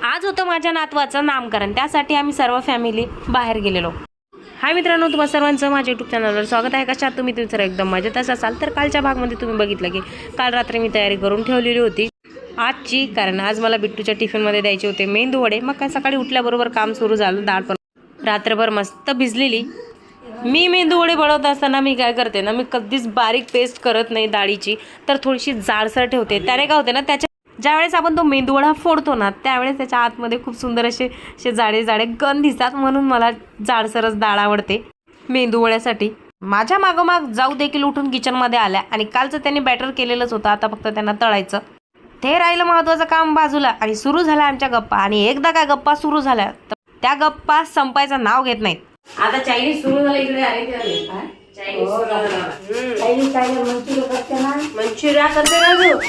आज होतं माझ्या नातवाचं नामकरण, त्यासाठी आम्ही सर्व फॅमिली बाहेर गेलेलो. हाय मित्रांनो, तुम्हा सर्वांचं माझ्या यूट्यूब चॅनलवर स्वागत आहे. कशा तुम्ही सर एकदम मजेतच असाल तर कालच्या भागमध्ये तुम्ही बघितलं की काल रात्री मी तयारी करून ठेवलेली होती आजची, कारण आज मला बिट्टूच्या टिफिनमध्ये द्यायचे होते मेंदू वडे. मग काय सकाळी उठल्याबरोबर काम सुरू झालं. डाळ पण रात्रभर मस्त भिजलेली. मी मेंदू वडे बनवत असताना मी काय करते ना, मी कधीच बारीक पेस्ट करत नाही डाळीची, तर थोडीशी जाडसर ठेवते. त्याने काय होते ना, त्याच्या ज्यावेळेस आपण तो मेंदूवडा फोडतो ना त्यावेळेस त्याच्या आतमध्ये खूप सुंदर असे जाडे जाडे गण दिसतात, म्हणून मला जाडसरच डाळ आवडते मेंदूवड्यासाठी. माझ्या मागोमाग जाऊ देखील उठून किचनमध्ये आल्या आणि कालचं त्यांनी बॅटर केलेलंच होतं, आता फक्त त्यांना तळायचं. ते राहिलं महत्त्वाचं काम बाजूला आणि सुरू झाल्या आमच्या गप्पा. आणि एकदा काय गप्पा सुरू झाल्या तर त्या गप्पा संपायचं नाव घेत नाहीत. आता चायनीज सुरू झालं इकडे. मंचुरिया करते ना तू?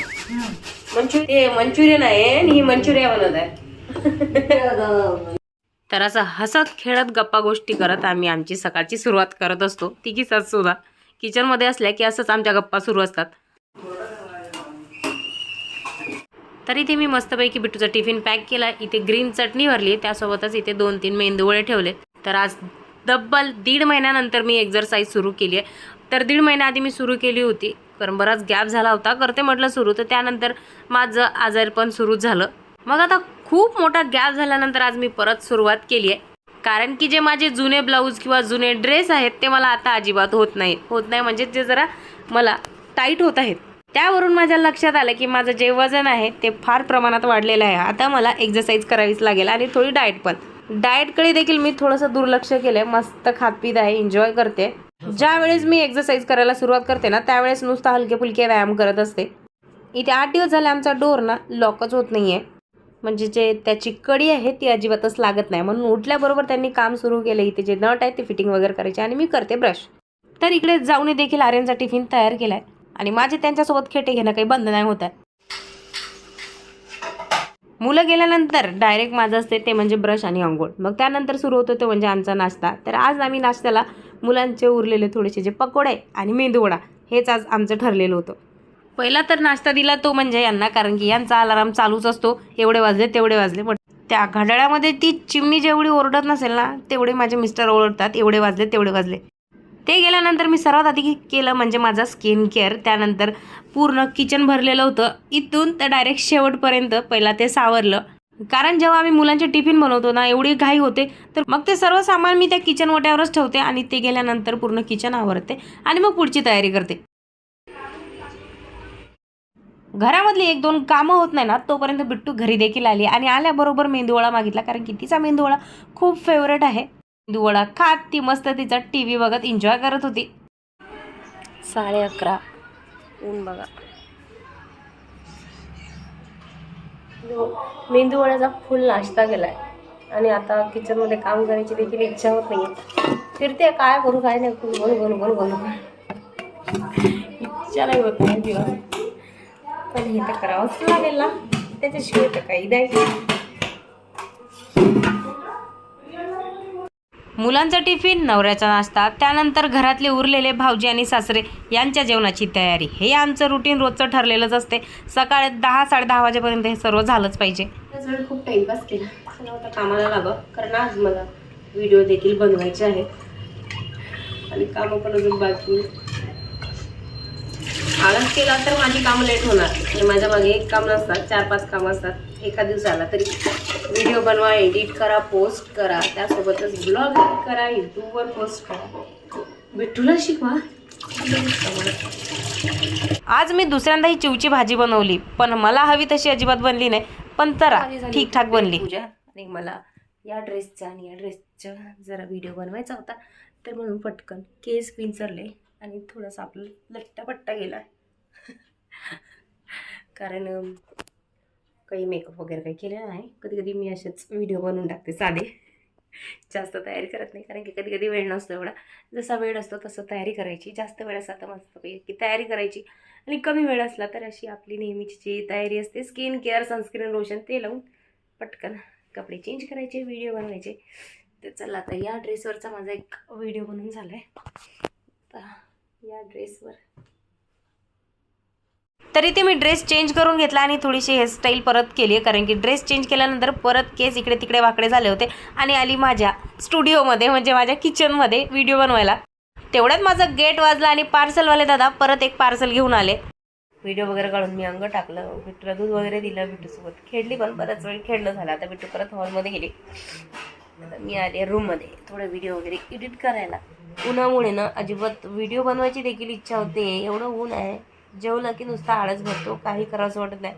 मंचुरियन आहे आणि ही मंचुरिया बनवत आहे. तर असं हसत खेळत गप्पा गोष्टी करत आम्ही आमची सकाळची सुरुवात करत असतो. तिघी सास सुद्धा किचनमध्ये असल्या की असंच आमच्या गप्पा सुरू असतात. तरी ते मी मस्तपैकी बिट्टूचा टिफिन पॅक केला. इथे ग्रीन चटणी भरली, त्यासोबतच इथे 2-3 मेंदूवडे ठेवले. तर आज तब्बल 1.5 महिन्यानंतर मी एक्झरसाईज सुरू केली आहे. तर 1.5 महिन्याआधी मी सुरू केली होती, कारण बराच गॅप झाला होता. करते म्हटलं सुरू, तर त्यानंतर माझं आजारपण सुरू झालं. मग आता खूप मोठा गॅप झाल्यानंतर आज मी परत सुरुवात केली आहे, कारण की जे माझे जुने ब्लाऊज किंवा जुने ड्रेस आहेत ते मला आता अजिबात होत नाही म्हणजे ते जरा मला टाईट होत आहेत. त्यावरून माझ्या लक्षात आलं की माझं जे वजन आहे ते फार प्रमाणात वाढलेलं आहे. आता मला एक्सरसाइज करावीच लागेल आणि थोडी डाएट पण. डाएटकडे देखील मी थोडंसं दुर्लक्ष केलं आहे. मस्त खातपीत आहे, एन्जॉय करते. ज्या वेळेस मी एक्सरसाइज करायला सुरुवात करते ना त्यावेळेस नुसता हलके फुलके व्यायाम करत असते. इथे 8 दिवस झाले आमचा डोर ना लॉकच होत नाही आहे, म्हणजे जे त्याची कडी आहे ती अजिबातच लागत नाही. म्हणून उठल्याबरोबर त्यांनी काम सुरू केलं. इथे जे नट आहे ते फिटिंग वगैरे करायचे आणि मी करते ब्रश. तर इकडे जाऊन देखील आर्यनचा टिफिन तयार केला आहे आणि माझे त्यांच्यासोबत खेटे घेणं काही बंद नाही होत आहे. मुलं गेल्यानंतर डायरेक्ट माझं असते ते म्हणजे ब्रश आणि अंघोळ. मग त्यानंतर सुरू होतो तो म्हणजे आमचा नाश्ता. तर आज आम्ही नाश्त्याला मुलांचे उरलेले थोडेसे जे पकोडे आणि मेंदूवडा हेच आज आमचं ठरलेलं होतं. पहिला तर नाश्ता दिला तो म्हणजे यांना, कारण की यांचा अलाराम चालूच असतो. एवढे वाजले तेवढे वाजले, पण त्या घड्याळामध्ये ती चिमणी जेवढी ओरडत नसेल ना तेवढे माझे मिस्टर ओरडतात. एवढे वाजले तेवढे वाजले. ते गेल्यानंतर मी सर्वात आधी केलं म्हणजे माझा स्किन केअर. त्यानंतर पूर्ण किचन भरलेलं होतं इथून तर डायरेक्ट शेवटपर्यंत पहिला ते सावरलं, कारण जेव्हा आम्ही मुलांचे टिफिन बनवतो ना एवढी घाई होते, तर मग ते सर्व सामान मी त्या किचन ओट्यावरच ठेवते आणि ते गेल्यानंतर पूर्ण किचन आवरते आणि मग पुढची तयारी करते. घरामधली 1-2 कामं होत नाही ना तोपर्यंत बिट्टू घरी देखील आली आणि आल्याबरोबर मेंदूवडा मागितला, कारण की तिचा मेंदूवडा खूप फेवरेट आहे. मेंदूवडा खात ती मस्त तिचा टीव्ही बघत एन्जॉय करत होती. 11:30 ऊन बघा. मेंदूवड्याचा फुल नाश्ता केलाय आणि आता किचनमध्ये काम करायची देखील इच्छा होत नाही. फिरते काय करू काय नाही, बोलू इच्छा नाही होत नाही किंवा पण हे तर करावंच लागेल ना, त्याच्याशिवाय तर काही द्यायचं. मुलांचा टिफिन, नवऱ्याचा नाश्ता, त्यानंतर घरातले उरलेले भाऊजी आणि सासरे यांच्या जेवणाची तयारी. हे आमचं रुटीन रोजचं ठरलेलंच असते. सकाळी 10-10:30 वाजेपर्यंत हे सर्व झालंच पाहिजे. खूप टाइमपास केला, चला आता कामाला लागा, कारण आज मला व्हिडिओ देखील बनवायचे आहेत आणि कामं पण अजून बाकी. आळस केला तर माझी कामं लेट होणार आणि माझ्या मागे एक काम नसतात, 4-5 कामं असतात एका दिवसाला. तरी व्हिडिओ बनवा, एडिट करा, पोस्ट करा, त्यासोबतच ब्लॉग करा, यूट्यूबवर पोस्ट करा. बिट्टूला शिकवा. आज मी दुसऱ्यांदा ही चिवची भाजी बनवली, पण मला हवी तशी अजिबात बनली नाही, पण जरा ठीकठाक बनली. आणि मला या ड्रेसचा आणि या ड्रेसचा जरा व्हिडिओ बनवायचा होता, तर म्हणून पटकन केस विंचरले आणि थोडासा आपला लट्टापट्टा गेला, कारण काही मेकअप वगैरे काही केलेला नाही. कधी कधी मी असेच व्हिडिओ बनवून टाकते साधे, जास्त तयारी करत नाही, कारण की कधी कधी वेळ नसतो एवढा. जसा वेळ असतो तसं तयारी करायची, जास्त वेळ असला तर मस्त की तयारी करायची, आणि कमी वेळ असला तर अशी आपली नेहमीची जी तयारी असते, स्किन केअर, सनस्क्रीन, लोशन ते लावून पटकन कपडे चेंज करायचे, व्हिडिओ बनवायचे. तर चला आता या ड्रेसवरचा माझा एक व्हिडिओ बनवून झाला आहे. तर या ड्रेसवर तरी ते मी ड्रेस चेंज करून घेतला आणि थोडीशी हेअरस्टाईल परत केली आहे, कारण की ड्रेस चेंज केल्यानंतर परत केस इकडे तिकडे वाकडे झाले होते आणि आली माझ्या स्टुडिओमध्ये म्हणजे माझ्या किचनमध्ये व्हिडिओ बनवायला. तेवढ्यात माझं गेट वाजला आणि पार्सलवाले दादा परत एक पार्सल घेऊन आले. व्हिडिओ वगैरे काढून मी अंग टाकलं, बिट्टूला दूध वगैरे दिलं, बिट्टूसोबत खेळली, पण बराच वेळ खेळणं झालं. आता बिट्टू परत हॉलमध्ये गेली. मी आले रूममध्ये थोडं व्हिडिओ वगैरे एडिट करायला. उन्हामुळे ना अजिबात व्हिडिओ बनवायची देखील इच्छा होते. एवढं ऊन आहे, जेवलं की नुसता आळस भरतो, काही करावंसं वाटत नाही.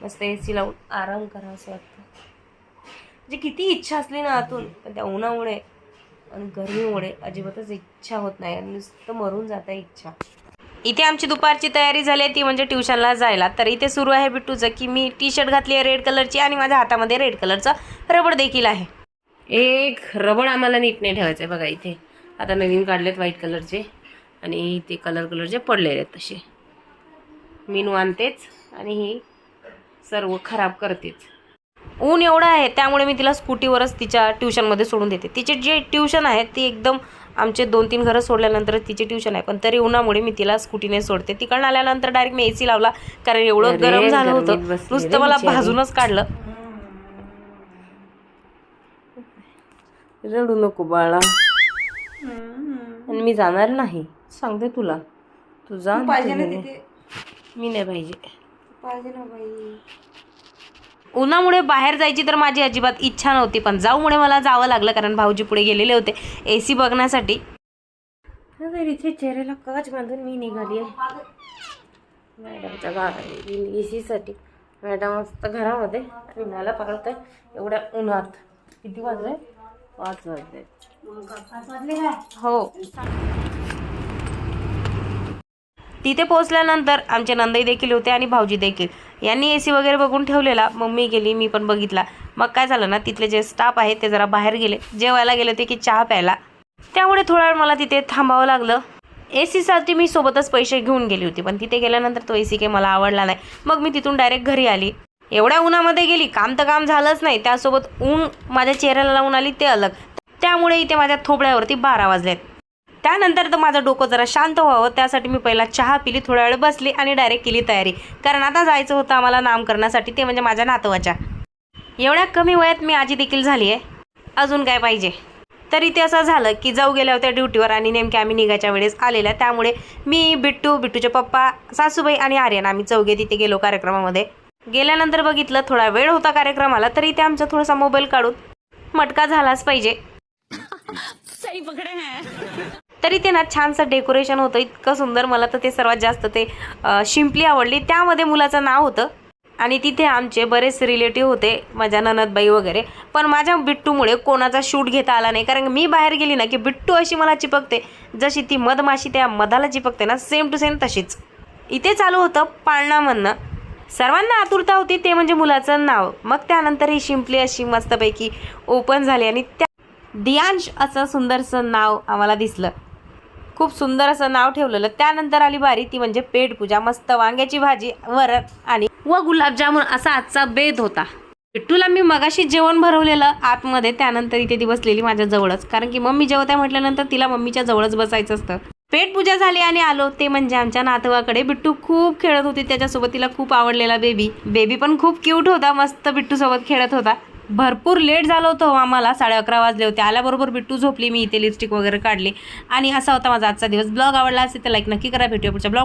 मस्त AC लावून आराम करावंसं वाटतं. म्हणजे किती इच्छा असली ना आतून, पण त्या उन्हामुळे आणि गरमीमुळे अजिबातच इच्छा होत नाही, नुसतं मरून जाता इच्छा. इथे आमची दुपारची तयारी झाली आहे, ती म्हणजे ट्युशनला जायला. तर इथे सुरू आहे बिट्टूचं की मी टी-शर्ट घातली आहे रेड कलरची आणि माझ्या हातामध्ये रेड कलरचा रबड देखील आहे. एक रबड आम्हाला नीट नाही ठेवायचं आहे बघा. इथे आता नवीन काढलेत व्हाईट कलरचे आणि इथे कलरचे पडलेले आहेत तसे. मीनू आणतेच आणि ही सर्व खराब करतेच. ऊन एवढं आहे त्यामुळे मी तिला स्कूटीवरच तिच्या ट्युशनमध्ये सोडून देते. तिचे जे ट्युशन आहे ती एकदम आमचे 2-3 घरं सोडल्यानंतर तिचे ट्युशन आहे, पण तरी उन्हामुळे मी तिला स्कूटीने सोडते. तिकडनं आल्यानंतर डायरेक्ट मी AC लावला, कारण एवढं गरम झालं होतं, नुसतं मला भाजूनच काढलं. रडू नको बाळा, आणि मी जाणार नाही सांगते तुला. तू जा, मी नाही पाहिजे. उन्हामुळे बाहेर जायची तर माझी अजिबात इच्छा नव्हती, पण जाऊमुळे मला जावं लागलं, कारण भाऊजी पुढे गेलेले होते AC बघण्यासाठी. इथे चेहऱ्याला कच बांधून मी निघाली आहे मॅडमच्या AC साठी. मॅडम मस्त घरामध्ये आणि मला पाळत आहे एवढ्या उन्हात. किती वाजले? 5 वाजले. हो. तिथे पोहोचल्यानंतर आमचे नंदई देखील होते आणि भाऊजी देखील. यांनी AC वगैरे बघून ठेवलेला. मम्मी गेली, मी पण बघितला. मग काय झालं ना, तिथले जे स्टाफ आहे ते जरा बाहेर गेले, जेवायला गेले होते की चहा प्यायला. त्यामुळे थोडा वेळ मला तिथे थांबावं लागलं. AC साठी मी सोबतच पैसे घेऊन गेली होती, पण तिथे गेल्यानंतर तो AC काही मला आवडला नाही. मग मी तिथून डायरेक्ट घरी आली. एवढ्या उन्हामध्ये गेली, काम तर काम झालंच नाही, त्यासोबत ऊन माझ्या चेहऱ्याला लावून आली ते अलग. त्यामुळे इथे माझ्या थोबड्यावरती 12 वाजलेत. त्यानंतर तर माझं डोकं जरा शांत व्हावं त्यासाठी मी पहिला चहा पिली, थोडा वेळ बसली आणि डायरेक्ट केली तयारी, कारण आता जायचं होतं आम्हाला नामकरणासाठी, ते म्हणजे माझ्या नातवाच्या. एवढ्या कमी वयात मी आजी देखील झाली आहे, अजून काय पाहिजे. तरी ते असं झालं की जाऊ गेल्या होत्या ड्युटीवर आणि नेमक्या आम्ही निघायच्या वेळेस आलेल्या. त्यामुळे मी, बिट्टूचे पप्पा, सासूबाई आणि आर्यन आम्ही चौघे तिथे गेलो कार्यक्रमामध्ये. गेल्यानंतर बघितलं थोडा वेळ होता कार्यक्रमाला, तरी ते आमचा थोडासा मोबाईल काढून मटका झालाच पाहिजे. सही पकडे हैं. तरी ते ना छानसं डेकोरेशन होतं, इतकं सुंदर. मला तर ते सर्वात जास्त ते शिंपली आवडली. त्यामध्ये मुलाचं नाव होतं आणि तिथे आमचे बरेच रिलेटिव्ह होते, माझ्या ननदबाई वगैरे. पण माझ्या बिट्टूमुळे कोणाचा शूट घेता आला नाही, कारण मी बाहेर गेली ना की बिट्टू अशी मला चिपकते, जशी ती मधमाशी त्या मधाला चिपकते ना, सेम टू सेम तशीच. इथे चालू होतं पाळणा म्हणणं. सर्वांना आतुरता होती, ते म्हणजे मुलाचं नाव. मग त्यानंतर ही शिंपली अशी मस्तपैकी ओपन झाली आणि त्या दियांश असं सुंदरसं नाव आम्हाला दिसलं. खूप सुंदर असं नाव ठेवलेलं. त्यानंतर आली बारी, ती म्हणजे पेटपूजा. मस्त वांग्याची भाजी, वरण आणि गुलाबजामुन असा आजचा बेत होता. बिट्टूला मी मगाशी जेवण भरवलेलं आतमध्ये, त्यानंतर इथे ती बसलेली माझ्या जवळच, कारण की मम्मी जेवत आहे म्हटल्यानंतर तिला मम्मीच्या जवळच बसायचं असतं. पेटपूजा झाली आणि आलो ते म्हणजे आमच्या नातवाकडे. बिट्टू खूप खेळत होती त्याच्यासोबत, तिला खूप आवडलेला बेबी पण खूप क्यूट होता, मस्त बिट्टूसोबत खेळत होता. भरपूर लेट झालं होतं आम्हाला, 11:30 वाजले होते. आल्याबरोबर बिट्टू झोपली, मी इथे लिपस्टिक वगैरे काढली आणि असा होता माझा आजचा दिवस. ब्लॉग आवडला असेल तर लाईक नक्की करा. भेटूया पुढच्या ब्लॉग.